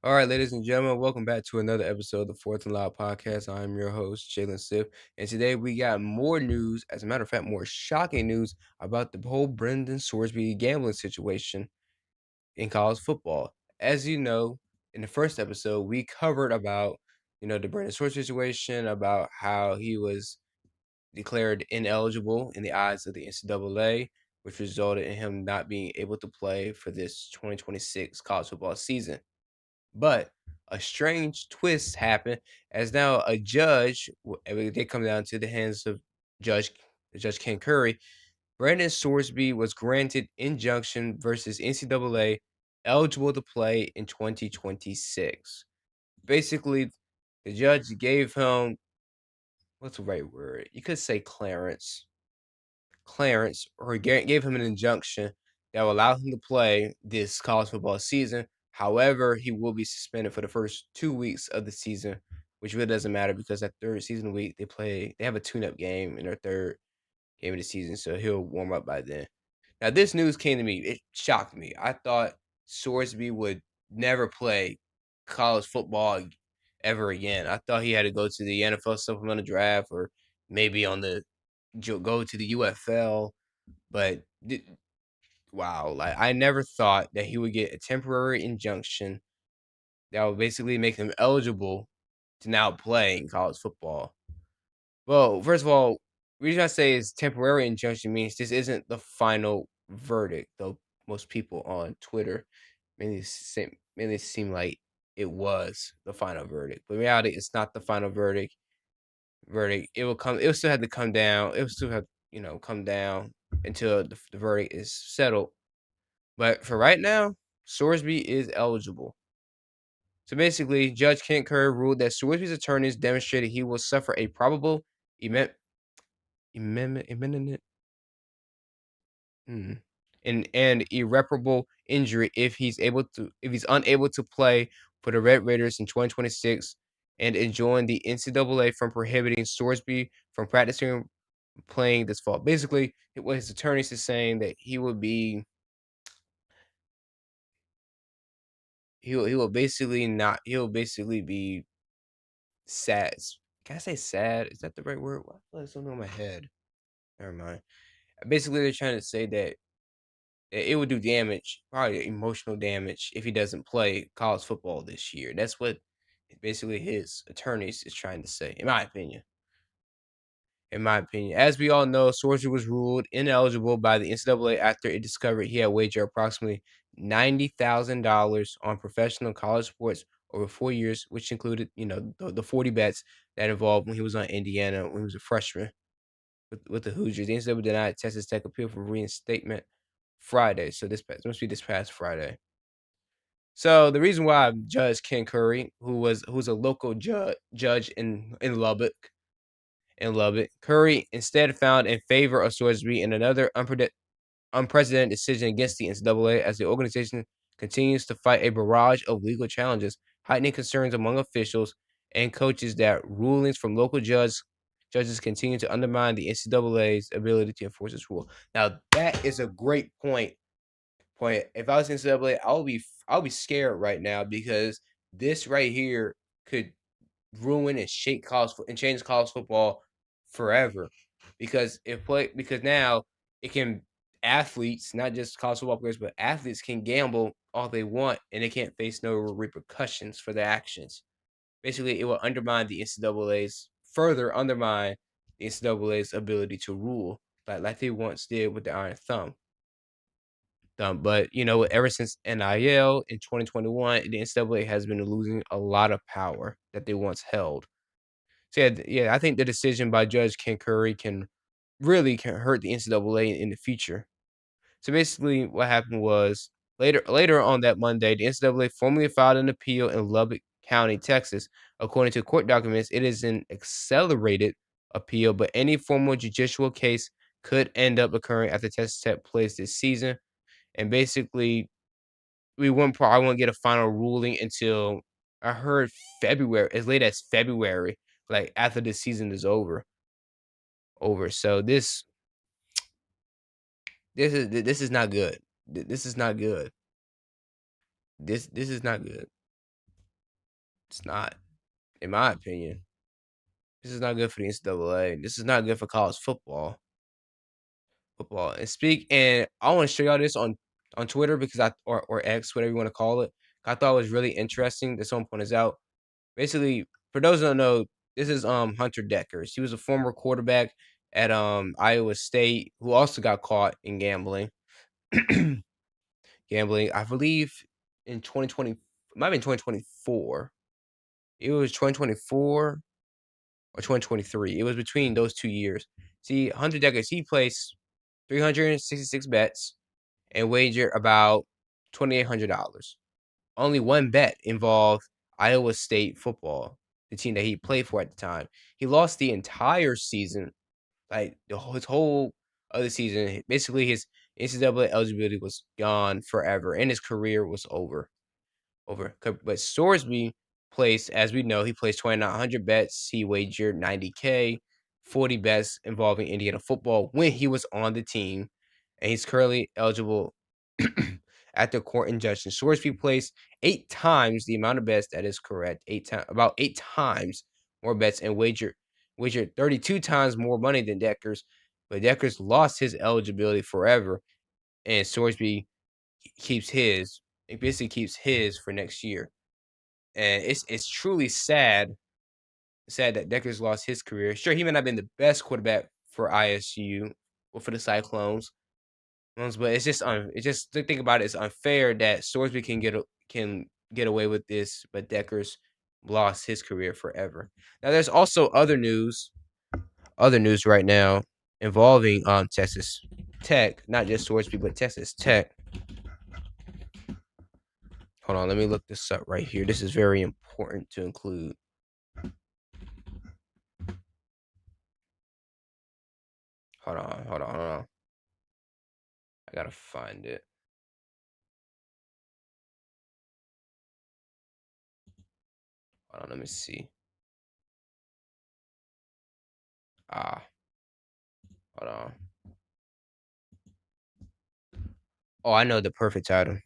All right, ladies and gentlemen, welcome back to another episode of the Fourth and Loud podcast. I'm your host, Jalen Siff, and today we got more news. As a matter of fact, more shocking news about the whole Brendan Sorsby gambling situation in college football. As you know, in the first episode, we covered about the Brendan Sorsby situation, about how he was declared ineligible in the eyes of the NCAA, which resulted in him not being able to play for this 2026 college football season. But a strange twist happened as now a judge, they come down to the hands of Judge Judge Ken Curry. Brandon Sorsby was granted injunction versus NCAA, eligible to play in 2026. Basically, the judge gave him, what's the right word? You could say clearance, or gave him an injunction that will allow him to play this college football season. However, he will be suspended for the first 2 weeks of the season, which really doesn't matter because that third season week they have a tune-up game in their third game of the season, so he'll warm up by then. Now, this news came to me. It shocked me. I thought Sorsby would never play college football ever again. I thought he had to go to the NFL supplemental draft or maybe go to the UFL, but wow, like I never thought that he would get a temporary injunction that would basically make him eligible to now play in college football. Well, first of all, the reason I say is temporary injunction means this isn't the final verdict, though most people on Twitter mainly seem like it was the final verdict. But in reality, it's not the final verdict. It will still have to come down. It will still have, come down until the verdict is settled. But for right now, Sorsby is eligible. So basically, Judge Kent Curry ruled that Sorsby's attorneys demonstrated he will suffer a probable imminent mm, and irreparable injury if he's unable to play for the Red Raiders in 2026 and enjoin the NCAA from prohibiting Sorsby from practicing playing this fall. Basically, what his attorneys is saying that he'll basically be sad. Can I say sad? Is that the right word? Why I feel like something on my head. Never mind. Basically, they're trying to say that it would do damage, probably emotional damage, if he doesn't play college football this year. That's what basically his attorneys is trying to say, in my opinion. In my opinion, as we all know, Sorcerer was ruled ineligible by the NCAA after it discovered he had wagered approximately $90,000 on professional college sports over 4 years, which included, the 40 bets that involved when he was on Indiana when he was a freshman with the Hoosiers. The NCAA denied Texas Tech appeal for reinstatement Friday. So this must be this past Friday. So the reason why Judge Ken Curry, who's a local judge in Lubbock, Curry instead found in favor of Sorsby in another unprecedented decision against the NCAA as the organization continues to fight a barrage of legal challenges, heightening concerns among officials and coaches that rulings from local judges continue to undermine the NCAA's ability to enforce its rule. Now that is a great point. If I was NCAA, I'll be scared right now because this right here could ruin and change college football forever. Because now it can athletes, not just college football players, but athletes can gamble all they want and they can't face no repercussions for their actions. Basically, it will further undermine the NCAA's ability to rule like they once did with the Iron Thumb. But ever since NIL in 2021, the NCAA has been losing a lot of power that they once held. So yeah, I think the decision by Judge Ken Curry can hurt the NCAA in the future. So basically, what happened was later on that Monday, the NCAA formally filed an appeal in Lubbock County, Texas. According to court documents, it is an accelerated appeal, but any formal judicial case could end up occurring after Texas Tech plays this season. And basically, we probably won't get a final ruling until I heard February, as late as February, like after the season is over. So this is not good. This is not good. This is not good. It's not, in my opinion. This is not good for the NCAA. This is not good for college football. And I want to show y'all this on Twitter because or X, whatever you want to call it. I thought it was really interesting that someone pointed out. Basically, for those who don't know, this is Hunter Deckers. He was a former quarterback at Iowa State who also got caught in gambling. Gambling, I believe in 2020, it might have been 2024. It was 2024 or 2023. It was between those 2 years. See, Hunter Deckers, he placed 366 bets and wagered about $2,800. Only one bet involved Iowa State football, the team that he played for at the time. He lost the entire season, like his whole other season. Basically, his NCAA eligibility was gone forever, and his career was over. But Sorsby placed, as we know, he placed 2,900 bets. He wagered 90K, 40 bets involving Indiana football when he was on the team, and he's currently eligible at the court injunction. Sorsby placed 8 times the amount of bets. That is correct. About 8 times more bets, and wagered 32 times more money than Deckers. But Deckers lost his eligibility forever, and Sorsby keeps his. It basically keeps his for next year, and it's truly sad that Deckers lost his career. Sure, he may not have been the best quarterback for ISU or for the Cyclones, but it's just to think about it. It's unfair that Sorsby can get away with this, but Deckers lost his career forever. Now, there's also other news right now involving Texas Tech, not just Sorsby, but Texas Tech. Hold on, let me look this up right here. This is very important to include. Hold on. I gotta find it. Hold on, let me see. Hold on. Oh, I know the perfect title.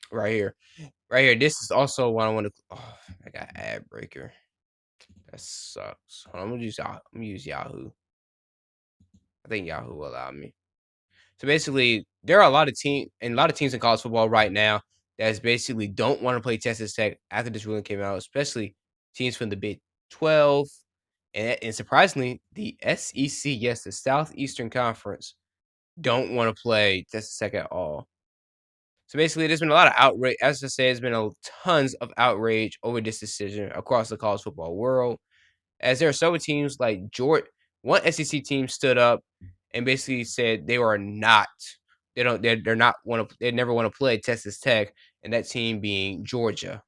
Right here. Right here. This is also what I want to. Oh, I got ad breaker. That sucks. Hold on, I'm gonna use Yahoo. I think Yahoo will allow me. So basically, there are a lot of teams in college football right now that basically don't want to play Texas Tech after this ruling came out, especially teams from the Big 12 and surprisingly, the SEC, yes, the Southeastern Conference, don't want to play Texas Tech at all. So basically, there's been a lot of outrage. As I say, there's been tons of outrage over this decision across the college football world. As there are several teams like Georgia, one SEC team stood up and basically said they were not, they're not want to, they never want to play Texas Tech, and that team being Georgia.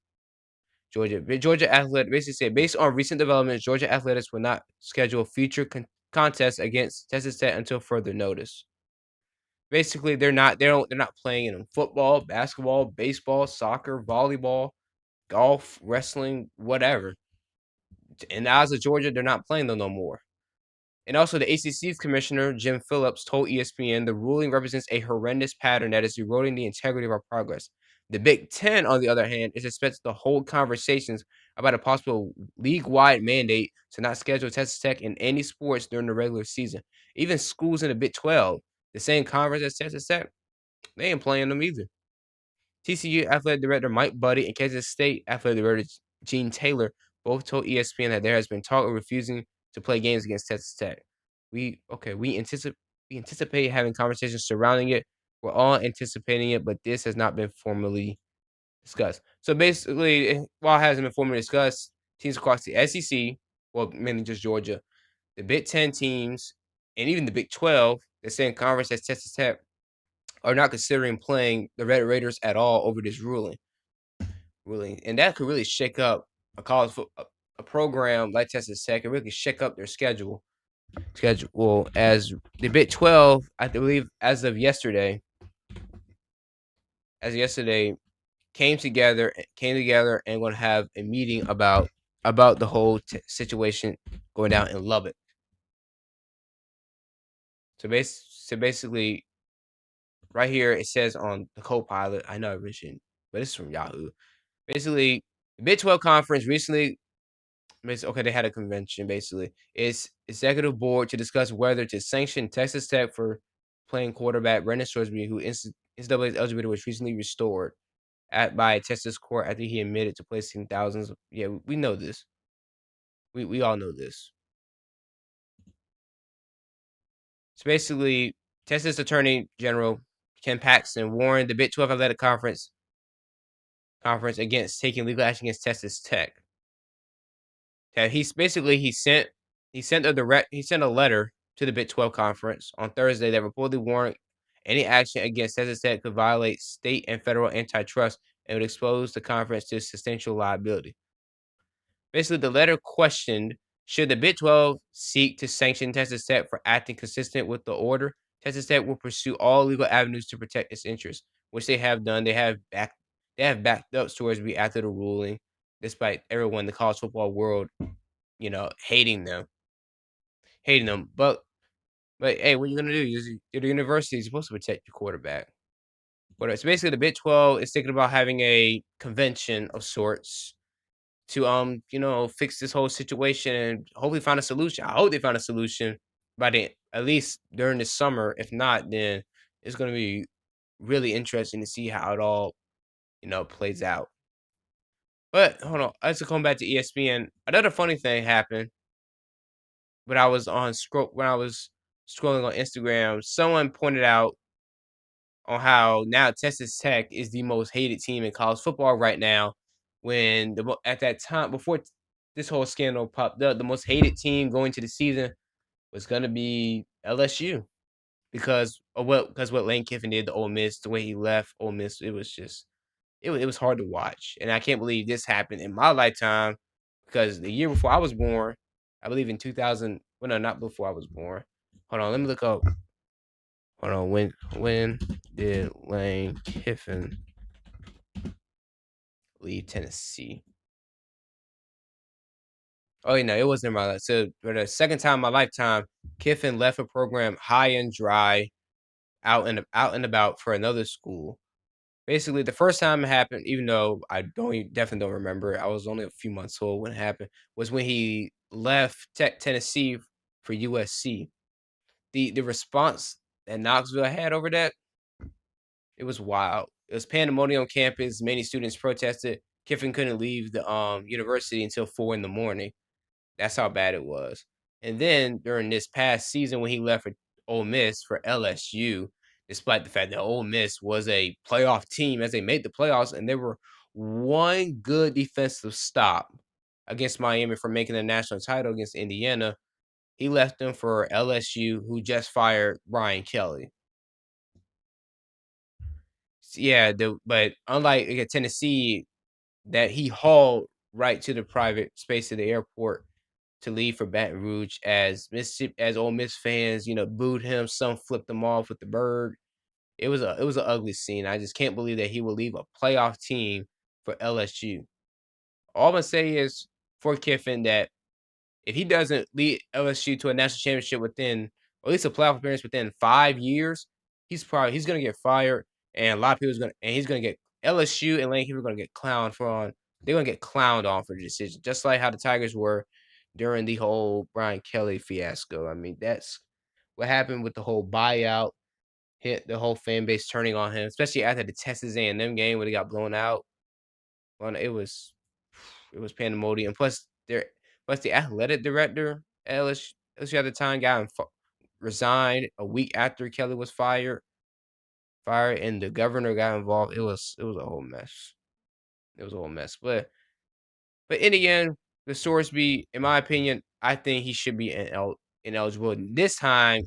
Georgia Athletics basically said, based on recent developments, Georgia Athletics will not schedule future contests against Texas Tech until further notice. Basically, they're not playing in football, basketball, baseball, soccer, volleyball, golf, wrestling, whatever. And as of Georgia, they're not playing them no more. And also, the ACC's commissioner, Jim Phillips, told ESPN the ruling represents a horrendous pattern that is eroding the integrity of our progress. The Big Ten, on the other hand, is expected to hold conversations about a possible league-wide mandate to not schedule Texas Tech in any sports during the regular season. Even schools in the Big 12, the same conference as Texas Tech, they ain't playing them either. TCU athletic director Mike Buddy and Kansas State athletic director Gene Taylor both told ESPN that there has been talk of refusing to play games against Texas Tech. We anticipate having conversations surrounding it. We're all anticipating it, but this has not been formally discussed. So basically, while it hasn't been formally discussed, teams across the SEC, well, mainly just Georgia, the Big 10 teams, and even the Big 12, the same conference as Texas Tech, are not considering playing the Red Raiders at all over this ruling. And that could really shake up a program like Texas Tech. It really could shake up their schedule. As the Big 12, I believe, as of yesterday, came together and going to have a meeting about about the whole situation going down in Lubbock. So basically, right here it says on the co-pilot. I know I mentioned, but it's from Yahoo. Basically, the Big 12 conference recently. Okay, they had a convention. Basically, its executive board to discuss whether to sanction Texas Tech for playing quarterback Brendan Sorsby, who NCAA's eligibility was recently restored by a Texas court after he admitted to placing thousands. Yeah, we know this. We all know this. So basically, Texas Attorney General Ken Paxton warned the Big 12 Athletic Conference against taking legal action against Texas Tech. That he's basically he sent a letter to the Big 12 Conference on Thursday that reportedly warned any action against Texas Tech could violate state and federal antitrust and would expose the conference to substantial liability. Basically, the letter questioned should the Big 12 seek to sanction Texas Tech for acting consistent with the order. Texas Tech will pursue all legal avenues to protect its interests, which they have done. They have backed up Storsby after the ruling, despite everyone in the college football world, hating them. But hey, what are you gonna do? You're the university. You're supposed to protect your quarterback. But it's basically the Big 12 is thinking about having a convention of sorts to fix this whole situation and hopefully find a solution. I hope they find a solution by the at least during the summer. If not, then it's gonna be really interesting to see how it all plays out. But hold on, I have to come back to ESPN. Another funny thing happened when I was scrolling on Instagram. Someone pointed out on how now Texas Tech is the most hated team in college football right now. When at that time before this whole scandal popped up, the most hated team going to the season was gonna be LSU because what Lane Kiffin did to Ole Miss, the way he left Ole Miss, it was just it was hard to watch, and I can't believe this happened in my lifetime because the year before I was born, I believe in 2000. Well, no, not before I was born. Hold on, let me look up. Hold on, when did Lane Kiffin leave Tennessee? Oh, no, it wasn't in my life. So for the second time in my lifetime, Kiffin left a program high and dry, out and about for another school. Basically, the first time it happened, even though definitely don't remember, I was only a few months old when it happened, was when he left Tennessee for USC. The response that Knoxville had over that, it was wild. It was pandemonium on campus. Many students protested. Kiffin couldn't leave the university until 4 in the morning. That's how bad it was. And then during this past season, when he left for Ole Miss for LSU, despite the fact that Ole Miss was a playoff team as they made the playoffs, and they were one good defensive stop against Miami for making the national title against Indiana, he left them for LSU, who just fired Brian Kelly. Yeah, but unlike Tennessee, that he hauled right to the private space of the airport to leave for Baton Rouge as Ole Miss fans, booed him. Some flipped him off with the bird. It was an ugly scene. I just can't believe that he would leave a playoff team for LSU. All I'm gonna say is for Kiffin that if he doesn't lead LSU to a national championship within, or at least a playoff appearance within 5 years, he's gonna get fired, and a lot of people's gonna and he's gonna get LSU and Lane Kiffin are gonna get clowned for on. They're gonna get clowned on for the decision, just like how the Tigers were during the whole Brian Kelly fiasco. I mean, that's what happened with the whole buyout, hit the whole fan base turning on him, especially after the Texas A&M game where they got blown out. Well, it was pandemonium. Plus the athletic director at LSU at the time resigned a week after Kelly was fired, and the governor got involved. It was a whole mess. It was a whole mess. But in the end, the Sorsby, in my opinion, I think he should be ineligible. This time,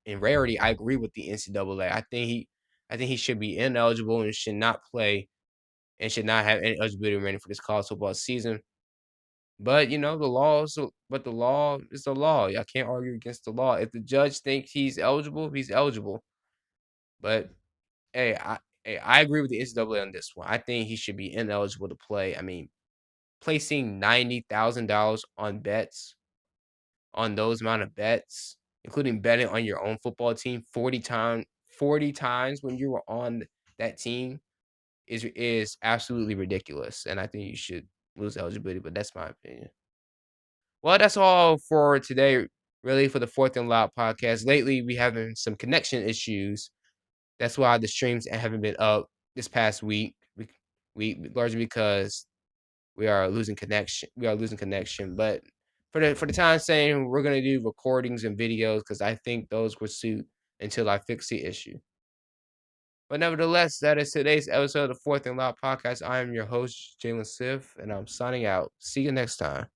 in rarity, I agree with the NCAA. I think he should be ineligible and should not play and should not have any eligibility remaining for this college football season. But the law is the law. I can't argue against the law. If the judge thinks he's eligible. But hey, I agree with the NCAA on this one. I think he should be ineligible to play. I mean, placing $90,000 on bets, on those amount of bets, including betting on your own football team 40 times when you were on that team is absolutely ridiculous, and I think you should lose eligibility, but that's my opinion. Well, that's all for today, really, for the Fourth and Loud podcast. Lately, we having some connection issues. That's why the streams haven't been up this past week. We largely because we are losing connection. We are losing connection, but for the time saying, we're gonna do recordings and videos because I think those will suit until I fix the issue. But nevertheless, that is today's episode of the Fourth and Loud podcast. I am your host, Jalen Sif, and I'm signing out. See you next time.